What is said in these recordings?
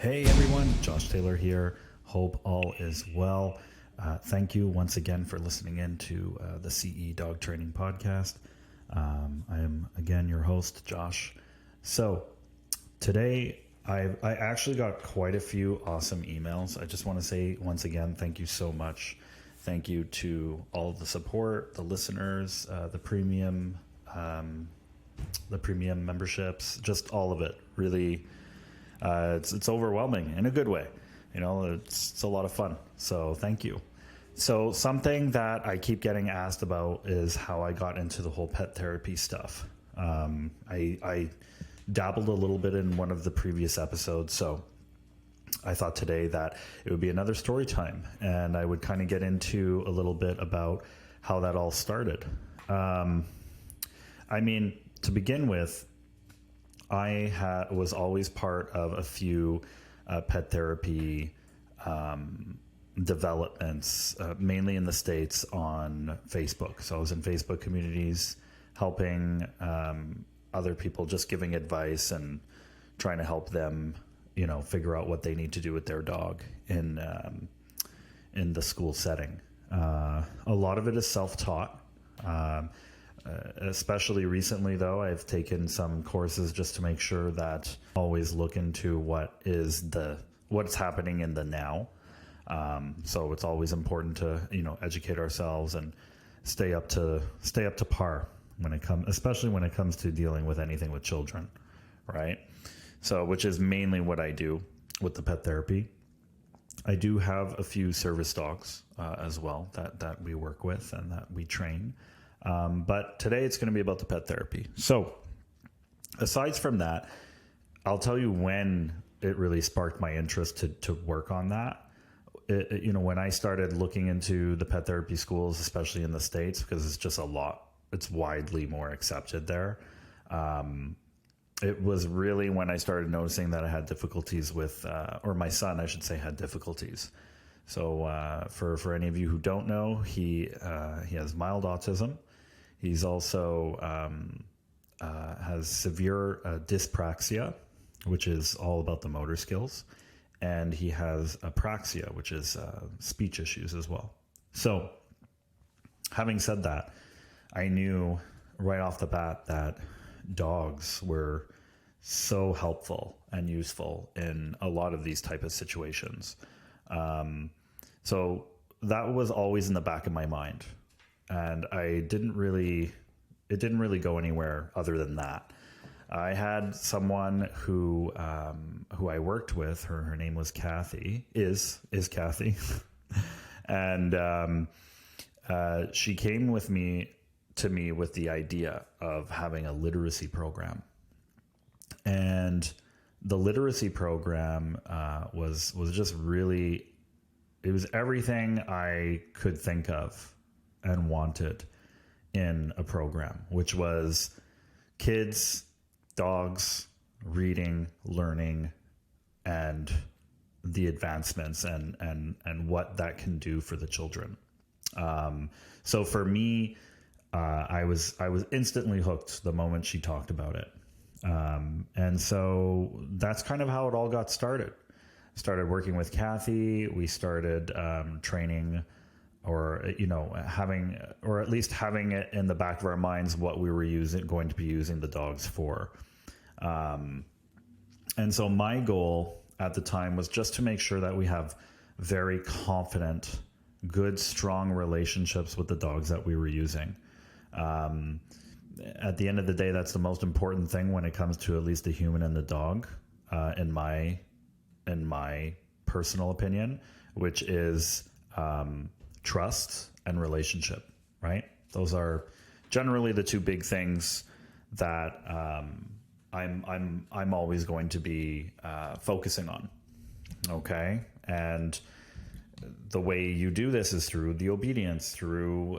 Hey everyone, Josh Taylor here. Hope all is well. Thank you once again for listening in to the CE Dog Training Podcast. I am again your host, Josh. So today I actually got quite a few awesome emails. I just want to say once again, thank you so much. Thank you to all of the support, the listeners, the premium memberships, just all of it. Really. It's overwhelming in a good way. You know, it's a lot of fun. So thank you. So something that I keep getting asked about is how I got into the whole pet therapy stuff. I dabbled a little bit in one of the previous episodes. So I thought today that it would be another story time and I would kind of get into a little bit about how that all started. To begin with, I was always part of a few pet therapy developments, mainly in the States on Facebook. So I was in Facebook communities helping other people, just giving advice and trying to help them, figure out what they need to do with their dog in the school setting. A lot of it is self-taught. Especially recently, though, I've taken some courses just to make sure that I always look into what's happening in the now. So it's always important to educate ourselves and stay up to par especially when it comes to dealing with anything with children, right? So which is mainly what I do with the pet therapy. I do have a few service dogs as well that we work with and that we train. But today it's going to be about the pet therapy. So aside from that, I'll tell you when it really sparked my interest to work on that. When I started looking into the pet therapy schools, especially in the States, because it's just it's widely more accepted there. It was really when I started noticing that I had difficulties with, or my son, I should say, had difficulties. So for any of you who don't know, he has mild autism. He's also has severe dyspraxia, which is all about the motor skills. And he has apraxia, which is speech issues as well. So having said that, I knew right off the bat that dogs were so helpful and useful in a lot of these type of situations. So that was always in the back of my mind. And it didn't really go anywhere other than that. I had someone who I worked with. Her name was Kathy. Is Kathy, and she came to me with the idea of having a literacy program. And the literacy program was just really, it was everything I could think of and wanted in a program, which was kids, dogs, reading, learning, and the advancements and what that can do for the children. So for me, I was instantly hooked the moment she talked about it. And so that's kind of how it all got started. Started working with Kathy. We started training, or having it in the back of our minds what we were going to be using the dogs for. And so my goal at the time was just to make sure that we have very confident, good, strong relationships with the dogs that we were using. At the end of the day, that's the most important thing when it comes to at least the human and the dog, in my personal opinion, which is trust and relationship, right? Those are generally the two big things that I'm always going to be focusing on. Okay, and the way you do this is through the obedience, through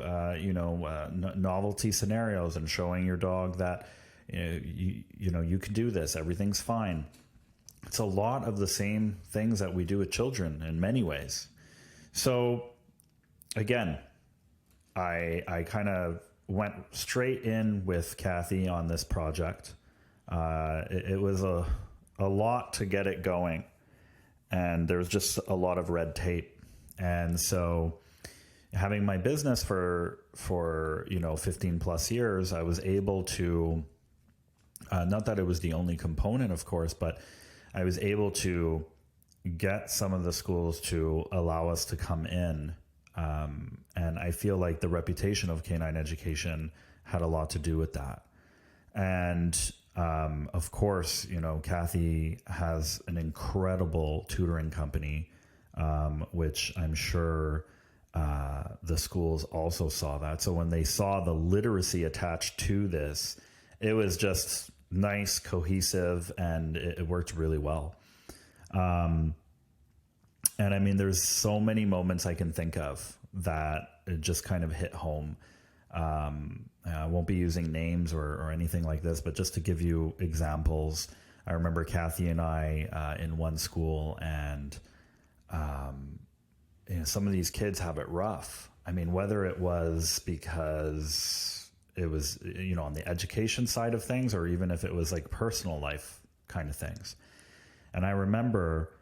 novelty scenarios, and showing your dog that you can do this. Everything's fine. It's a lot of the same things that we do with children in many ways. So again, I kind of went straight in with Kathy on this project. It was a lot to get it going. and there was just a lot of red tape. And so having my business for 15 plus years, I was able to, not that it was the only component, of course, but I was able to get some of the schools to allow us to come in. And I feel like the reputation of canine education had a lot to do with that. And of course, Kathy has an incredible tutoring company, which I'm sure the schools also saw that. So when they saw the literacy attached to this, it was just nice, cohesive, and it worked really well. And I mean, there's so many moments I can think of that it just kind of hit home. I won't be using names or anything like this, but just to give you examples, I remember Kathy and I in one school, and some of these kids have it rough. I mean, whether it was because it was, on the education side of things, or even if it was like personal life kind of things. And I remember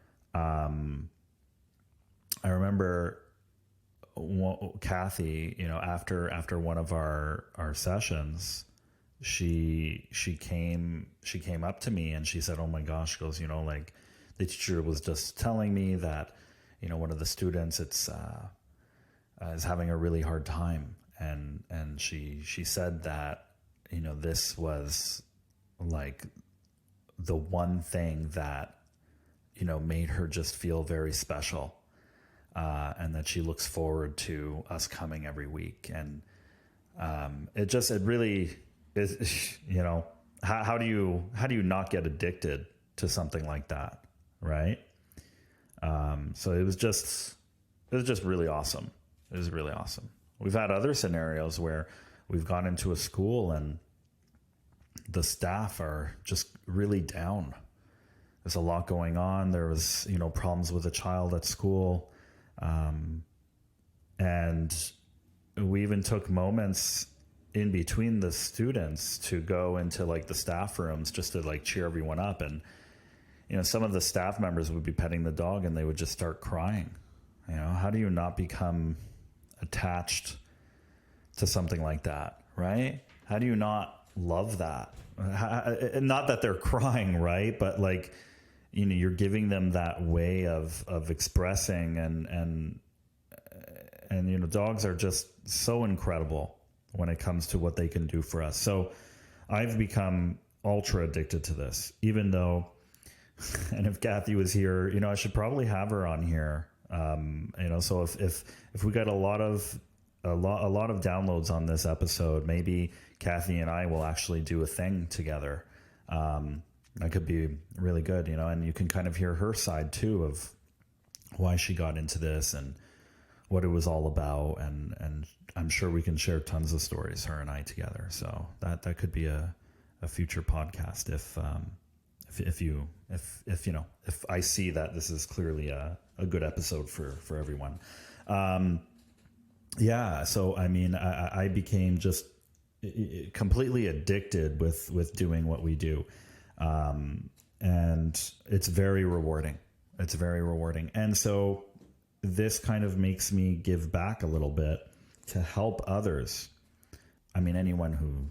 Kathy, after one of our sessions, she came up to me and she said, "Oh my gosh," she goes, like the teacher was just telling me that, one of the students is having a really hard time. And she said that, this was like the one thing that, made her just feel very special. And that she looks forward to us coming every week. And it really is, how do you not get addicted to something like that, right? So it was just really awesome. It was really awesome. We've had other scenarios where we've gone into a school and the staff are just really down. There's a lot going on. There was, problems with a child at school. And we even took moments in between the students to go into like the staff rooms just to like cheer everyone up. And, some of the staff members would be petting the dog and they would just start crying. How do you not become attached to something like that, right? How do you not love that? Not that they're crying, right? But like, you're giving them that way of expressing, and dogs are just so incredible when it comes to what they can do for us. So I've become ultra addicted to this, even though, and if Kathy was here, I should probably have her on here. So if we got a lot of downloads on this episode, maybe Kathy and I will actually do a thing together. That could be really good, and you can kind of hear her side too of why she got into this and what it was all about. And I'm sure we can share tons of stories, her and I together. So that could be a future podcast if I see that this is clearly a good episode for everyone. So I mean, I became just completely addicted with doing what we do. And it's very rewarding. It's very rewarding. And so this kind of makes me give back a little bit to help others. I mean, anyone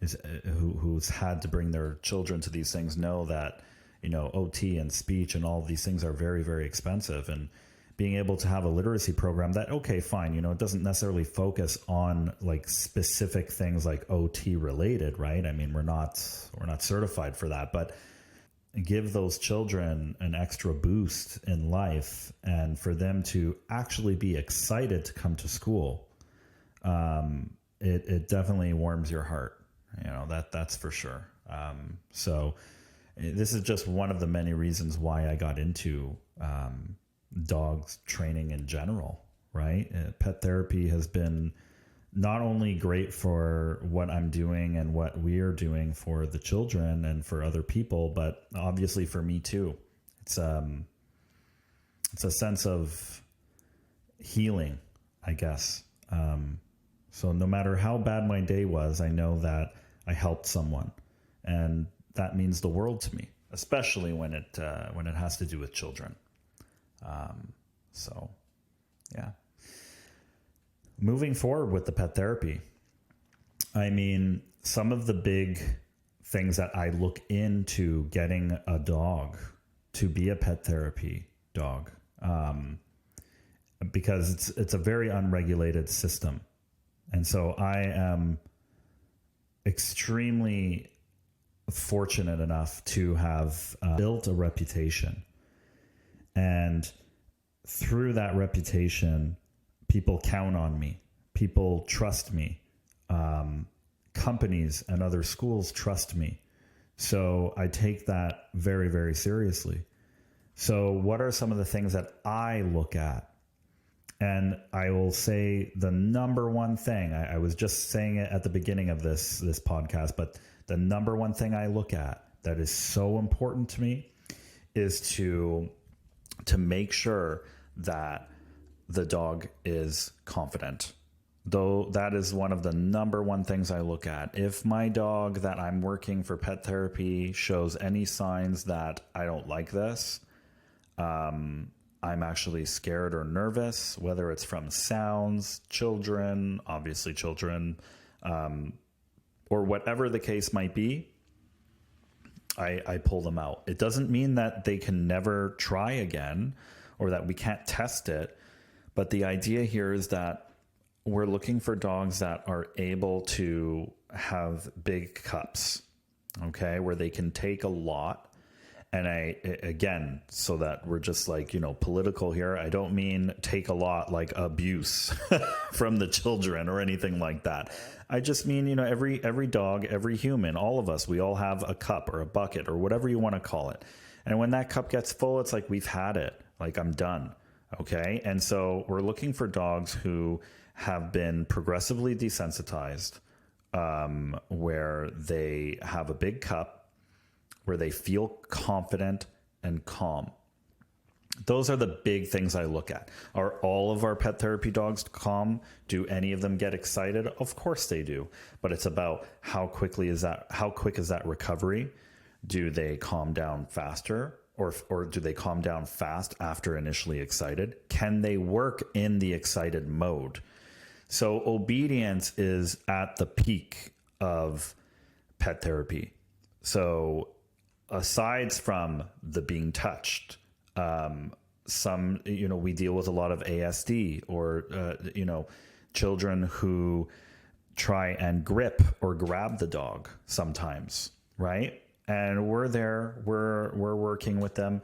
who's had to bring their children to these things know that, OT and speech and all of these things are very, very expensive. And being able to have a literacy program that, okay, fine, it doesn't necessarily focus on like specific things like OT related, right? I mean, we're not certified for that, but give those children an extra boost in life, and for them to actually be excited to come to school. It definitely warms your heart, that's for sure. So this is just one of the many reasons why I got into, dogs training in general, right? Pet therapy has been not only great for what I'm doing and what we're doing for the children and for other people, but obviously for me too. It's a sense of healing, I guess. So no matter how bad my day was, I know that I helped someone, and that means the world to me, especially when it has to do with children. So, yeah. Moving forward with the pet therapy, I mean, some of the big things that I look into getting a dog to be a pet therapy dog, because it's a very unregulated system. And so I am extremely fortunate enough to have built a reputation. And through that reputation, people count on me. People trust me. Companies and other schools trust me. So I take that very, very seriously. So what are some of the things that I look at? And I will say the number one thing, I was just saying it at the beginning of this podcast, but the number one thing I look at that is so important to me is to make sure that the dog is confident. Though that is one of the number one things I look at. If my dog that I'm working for pet therapy shows any signs that I don't like this, I'm actually scared or nervous, whether it's from sounds, children, obviously children, or whatever the case might be, I pull them out. It doesn't mean that they can never try again or that we can't test it. But the idea here is that we're looking for dogs that are able to have big cups, okay, where they can take a lot. And again, so that we're just like, political here, I don't mean take a lot like abuse from the children or anything like that. I just mean, every dog, every human, all of us, we all have a cup or a bucket or whatever you want to call it. And when that cup gets full, it's like, we've had it, like I'm done. Okay. And so we're looking for dogs who have been progressively desensitized, where they have a big cup, where they feel confident and calm. Those are the big things I look at. Are all of our pet therapy dogs calm? Do any of them get excited? Of course they do. But it's about how quick is that recovery? Do they calm down faster? Or do they calm down fast after initially excited? Can they work in the excited mode? So obedience is at the peak of pet therapy. So aside from the being touched, we deal with a lot of ASD or, children who try and grip or grab the dog sometimes, right? And we're working with them.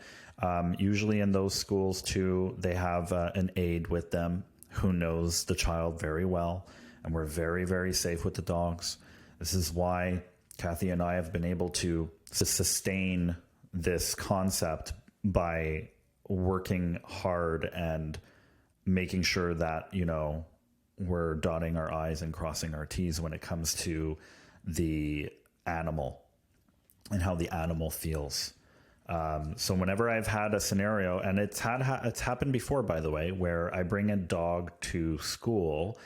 Usually in those schools too, they have an aide with them who knows the child very well. And we're very, very safe with the dogs. This is why Kathy and I have been able to sustain this concept by working hard and making sure that, we're dotting our I's and crossing our T's when it comes to the animal and how the animal feels. So whenever I've had a scenario, and it's happened before, by the way, where I bring a dog to school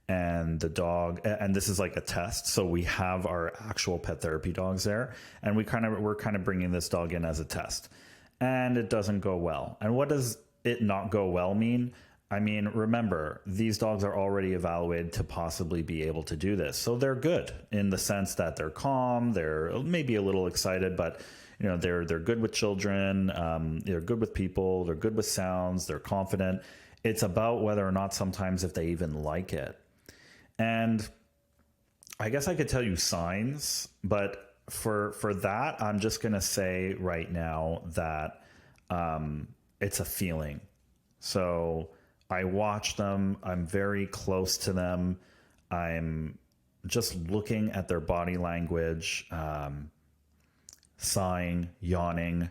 and the dog, and this is like a test. So we have our actual pet therapy dogs there, and we're kind of bringing this dog in as a test, and it doesn't go well. And what does it not go well mean? I mean, remember, these dogs are already evaluated to possibly be able to do this. So they're good in the sense that they're calm, they're maybe a little excited, but they're good with children, they're good with people, they're good with sounds, they're confident. It's about whether or not sometimes if they even like it. And I guess I could tell you signs, but for that, I'm just going to say right now that it's a feeling. So I watch them. I'm very close to them. I'm just looking at their body language, sighing, yawning,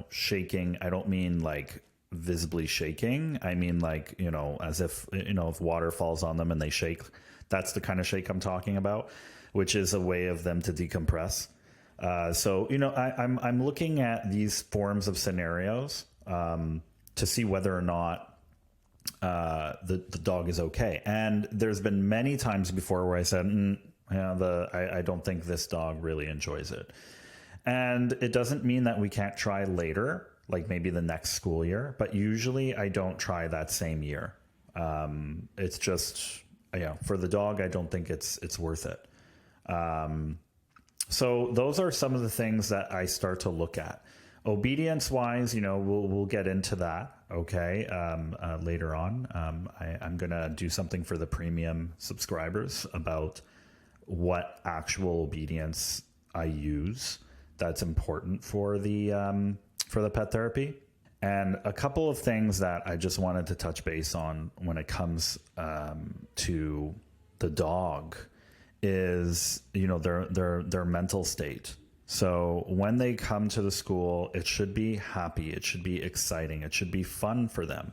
shaking. I don't mean like visibly shaking. I mean like, as if, if water falls on them and they shake. That's the kind of shake I'm talking about, which is a way of them to decompress. So I'm looking at these forms of scenarios to see whether or not the dog is okay. And there's been many times before where I said, I don't think this dog really enjoys it. And it doesn't mean that we can't try later. like maybe the next school year. But usually I don't try that same year. It's just, for the dog, I don't think it's worth it. So those are some of the things that I start to look at. Obedience wise, we'll get into that. Okay, later on, I'm gonna do something for the premium subscribers about what actual obedience I use that's important for the pet therapy. And a couple of things that I just wanted to touch base on when it comes to the dog is, their mental state. So when they come to the school, it should be happy, it should be exciting, it should be fun for them.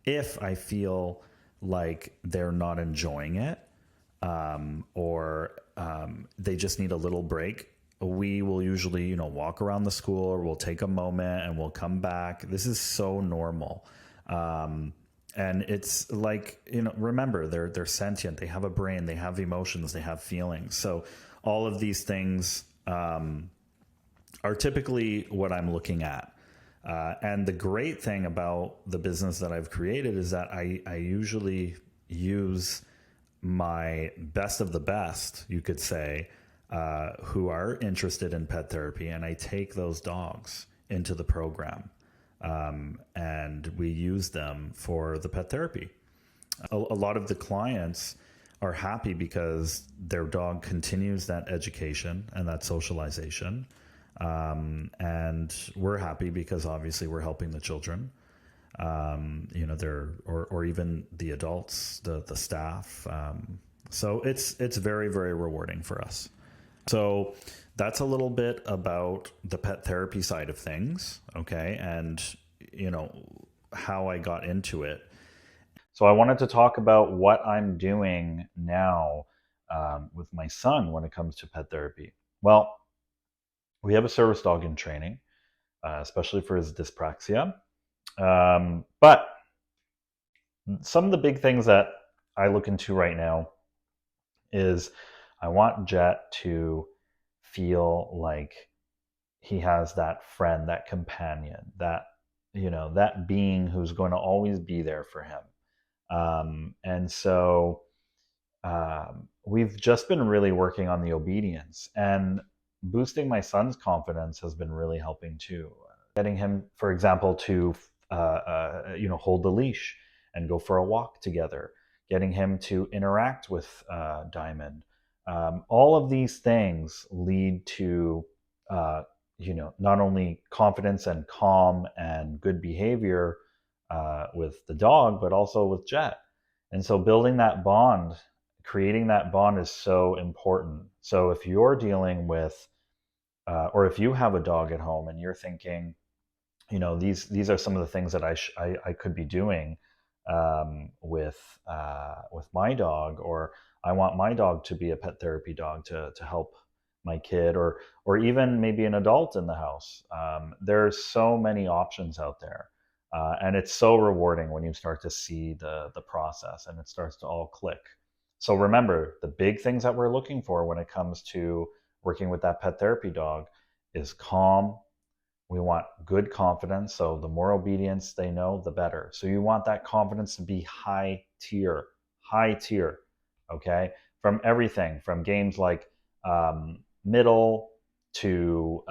If I feel like they're not enjoying it, or they just need a little break, we will usually, walk around the school, or we'll take a moment and we'll come back. This is so normal. And it's like, remember, they're sentient. They have a brain, they have emotions, they have feelings. So all of these things are typically what I'm looking at. And the great thing about the business that I've created is that I usually use my best of the best, you could say, who are interested in pet therapy, and I take those dogs into the program, and we use them for the pet therapy. A lot of the clients are happy because their dog continues that education and that socialization, and we're happy because obviously we're helping the children. They're or even the adults, the staff. So it's very, very rewarding for us. So that's a little bit about the pet therapy side of things. Okay. And how I got into it. So I wanted to talk about what I'm doing now with my son when it comes to pet therapy. Well, we have a service dog in training, especially for his dyspraxia. But some of the big things that I look into right now is I want Jet to feel like he has that friend, that companion, that being who's going to always be there for him. And so we've just been really working on the obedience, and boosting my son's confidence has been really helping too. Getting him, for example, to hold the leash and go for a walk together. Getting him to interact with Diamond. All of these things lead to not only confidence and calm and good behavior with the dog, but also with Jet. And so building that bond, creating that bond is so important. So if you're dealing with, or if you have a dog at home and you're thinking, these are some of the things that I could be doing with my dog, or I want my dog to be a pet therapy dog to help my kid, or even maybe an adult in the house. There's so many options out there. And it's so rewarding when you start to see the process and it starts to all click. So remember, the big things that we're looking for when it comes to working with that pet therapy dog is calm. We want good confidence. So the more obedience they know, the better. So you want that confidence to be high tier, okay? From everything, from games like middle to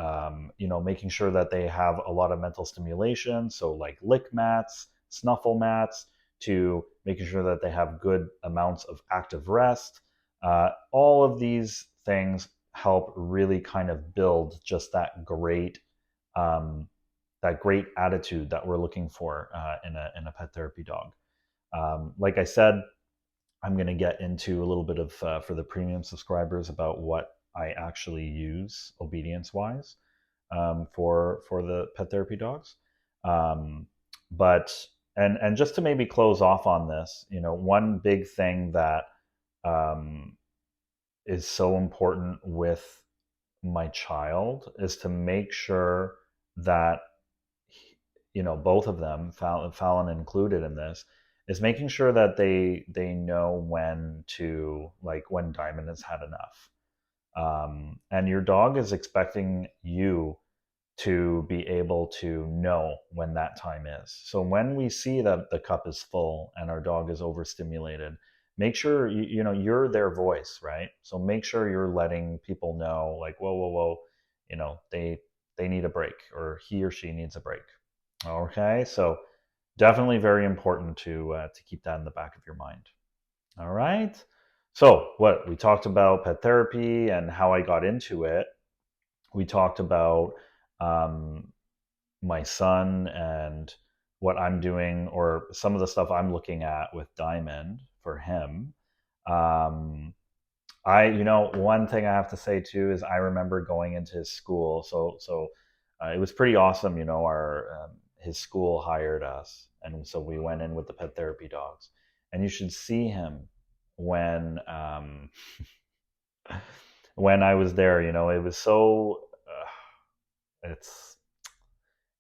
making sure that they have a lot of mental stimulation, so like lick mats, snuffle mats, to making sure that they have good amounts of active rest. All of these things help really kind of build just that great attitude that we're looking for in a pet therapy dog. Like I said, I'm going to get into a little bit of for the premium subscribers about what I actually use obedience wise for the pet therapy dogs. But just to maybe close off on this, one big thing that is so important with my child is to make sure that both of them, Fallon included in this, is making sure that they know when to, like, when Diamond has had enough. And your dog is expecting you to be able to know when that time is. So when we see that the cup is full and our dog is overstimulated, make sure you're their voice, right? So make sure you're letting people know, like, whoa, whoa, whoa, they need a break, or he or she needs a break. Okay, so definitely very important to keep that in the back of your mind. All right. So what we talked about pet therapy and how I got into it. We talked about um, my son and what I'm doing, or some of the stuff I'm looking at with Diamond for him. Um, one thing I have to say too is I remember going into his school. So it was pretty awesome. Our his school hired us, and so we went in with the pet therapy dogs. And you should see him when when I was there. It was so. It's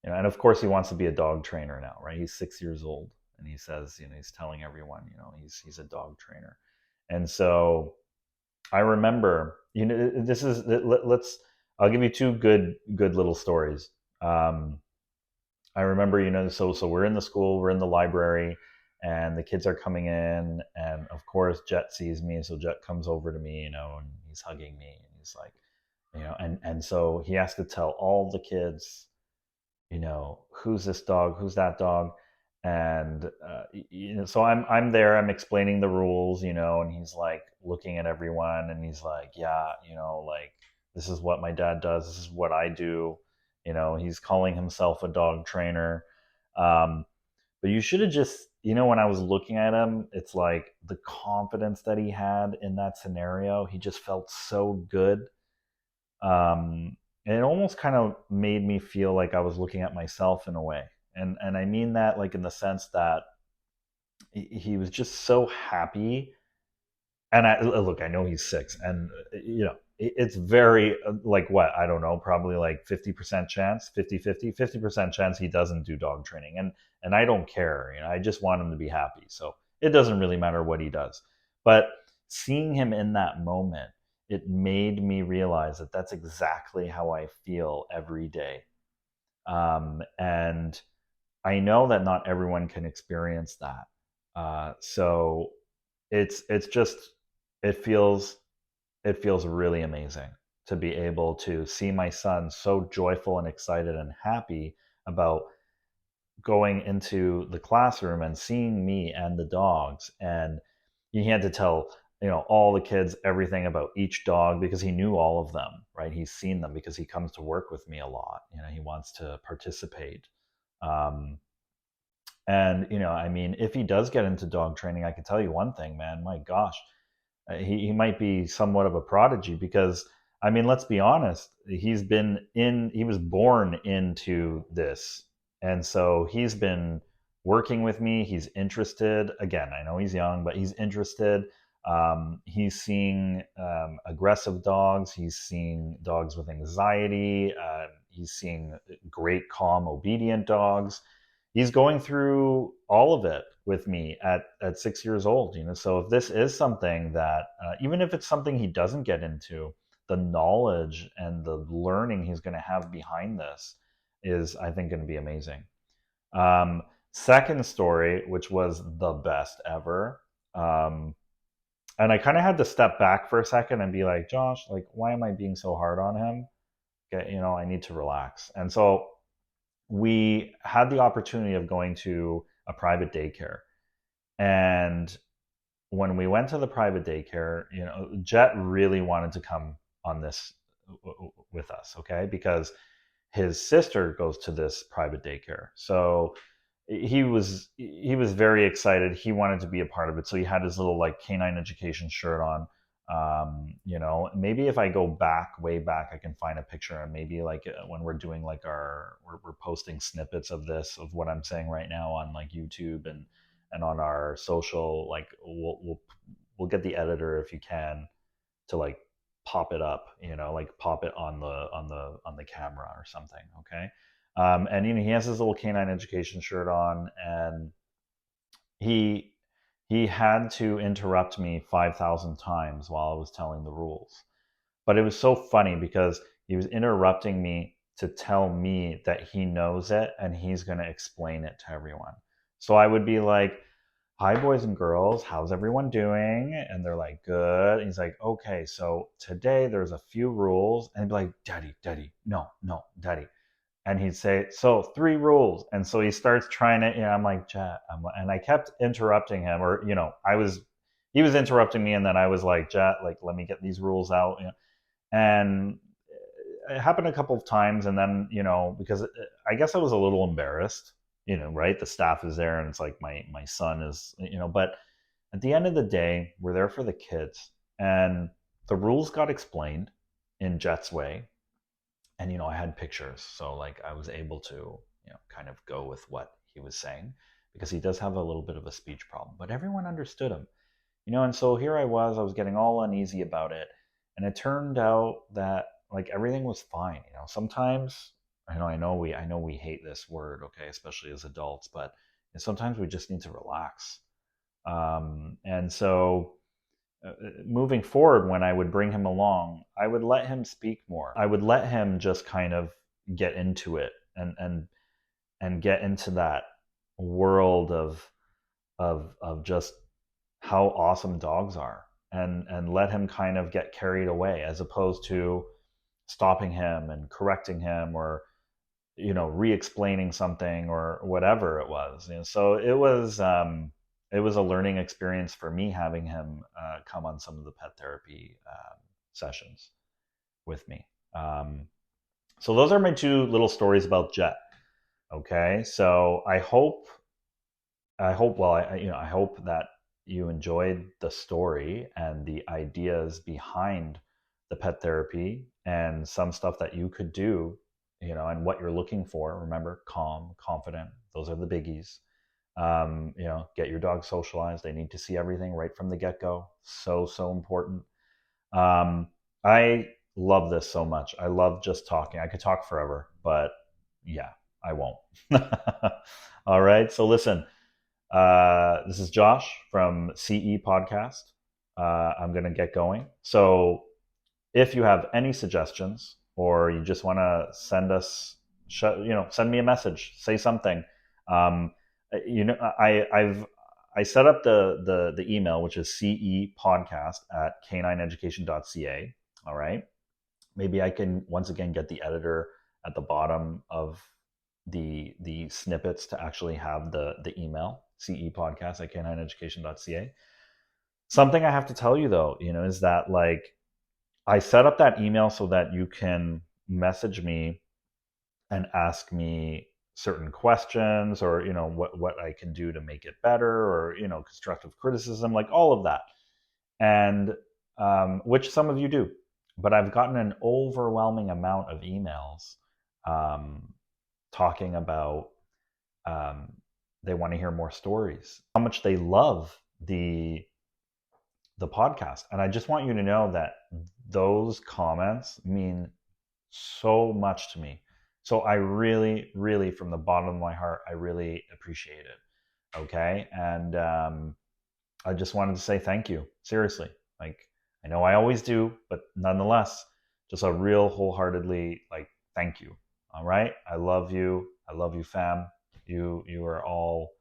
and of course he wants to be a dog trainer now, right? He's 6 years old, and he says, he's telling everyone, he's a dog trainer. And so I remember, this is let's I'll give you two good little stories. um I remember, so we're in the school, we're in the library, and the kids are coming in, and of course Jet sees me, so Jet comes over to me, and he's hugging me, and he's like, and so he has to tell all the kids, who's this dog, who's that dog. And so I'm there, I'm explaining the rules, and he's like looking at everyone, and he's like, yeah, like, this is what my dad does, this is what I do. He's calling himself a dog trainer. um, but you should have just, when I was looking at him, it's like the confidence that he had in that scenario, he just felt so good. And it almost kind of made me feel like I was looking at myself in a way. And I mean that, like, in the sense that he was just so happy. And look, I know he's 6, and it's very, like, what, I don't know, probably like 50% chance, 50% chance he doesn't do dog training. And I don't care. I just want him to be happy. So it doesn't really matter what he does. But seeing him in that moment, it made me realize that that's exactly how I feel every day. And I know that not everyone can experience that. So it's just, it feels it feels really amazing to be able to see my son so joyful and excited and happy about going into the classroom and seeing me and the dogs. And he had to tell, all the kids everything about each dog, because he knew all of them, right? He's seen them because he comes to work with me a lot. He wants to participate. um, and I mean, if he does get into dog training, I can tell you one thing, man. My gosh, he might be somewhat of a prodigy, because, I mean, let's be honest, he was born into this. And so he's been working with me, he's interested. Again, I know he's young, but he's interested. He's seeing aggressive dogs, he's seeing dogs with anxiety, he's seeing great, calm, obedient dogs. He's going through all of it with me at 6 years old. So if this is something that, even if it's something he doesn't get into, the knowledge and the learning he's going to have behind this is, I think, going to be amazing. Second story, which was the best ever. And I kind of had to step back for a second and be like, Josh, like, why am I being so hard on him? Okay, I need to relax. And so we had the opportunity of going to a private daycare. And when we went to the private daycare, Jet really wanted to come on this with us, okay? Because his sister goes to this private daycare. So he was very excited. He wanted to be a part of it. So he had his little, like, canine education shirt on. Maybe if I go back, way back, I can find a picture, and maybe, like, when we're doing, like, we're posting snippets of this, of what I'm saying right now, on, like, YouTube and on our social, like, we'll get the editor, if you can, to, like, pop it up, like, pop it on the camera or something. Okay. And he has his little canine education shirt on, and he he had to interrupt me 5,000 times while I was telling the rules. But it was so funny because he was interrupting me to tell me that he knows it and he's going to explain it to everyone. So I would be like, "Hi, boys and girls, how's everyone doing?" And they're like, "Good." And he's like, "Okay, so today there's a few rules." And I'd be like, "Daddy, no, no, Daddy." And he'd say, "So 3 rules." And so he starts trying to, I'm like, "Jet," and I kept interrupting him, or, he was interrupting me. And then I was like, "Jet, like, let me get these rules out." And it happened a couple of times. And then, because I guess I was a little embarrassed, right? The staff is there and it's like my son is, but at the end of the day, we're there for the kids. And the rules got explained in Jet's way. And, I had pictures. So, like, I was able to, kind of go with what he was saying, because he does have a little bit of a speech problem, but everyone understood him. And so here I was getting all uneasy about it. And it turned out that, like, everything was fine. Sometimes, I know we hate this word, okay, especially as adults, but sometimes we just need to relax. And so, moving forward, when I would bring him along, I would let him speak more. I would let him just kind of get into it, and get into that world of just how awesome dogs are, and let him kind of get carried away, as opposed to stopping him and correcting him, or re-explaining something, or whatever it was. So it was a learning experience for me, having him come on some of the pet therapy sessions with me. So those are my 2 little stories about Jet. Okay, so I hope that you enjoyed the story and the ideas behind the pet therapy, and some stuff that you could do, and what you're looking for. Remember, calm, confident, those are the biggies. Get your dog socialized. They need to see everything right from the get-go. So, so important. I love this so much. I love just talking. I could talk forever, but yeah, I won't. All right. So listen, this is Josh from CE Podcast. I'm going to get going. So if you have any suggestions, or you just want to send me a message, say something. Um, I set up the email, which is cepodcast@canineeducation.ca. All right. Maybe I can once again get the editor at the bottom of the snippets to actually have the email, cepodcast@canineeducation.ca. Something I have to tell you, though, is that, like, I set up that email so that you can message me and ask me certain questions, or what I can do to make it better, or constructive criticism, like all of that. And which some of you do, but I've gotten an overwhelming amount of emails talking about, they want to hear more stories, how much they love the podcast. And I just want you to know that those comments mean so much to me. So I really, really, from the bottom of my heart, I really appreciate it. Okay. And I just wanted to say thank you. Seriously. Like, I know I always do, but nonetheless, just a real wholeheartedly, like, thank you. All right. I love you. I love you, fam. You are all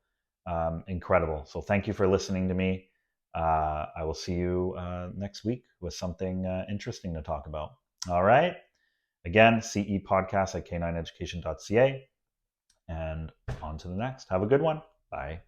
incredible. So thank you for listening to me. I will see you next week with something interesting to talk about. All right. Again, cepodcast@canineeducation.ca. And on to the next. Have a good one. Bye.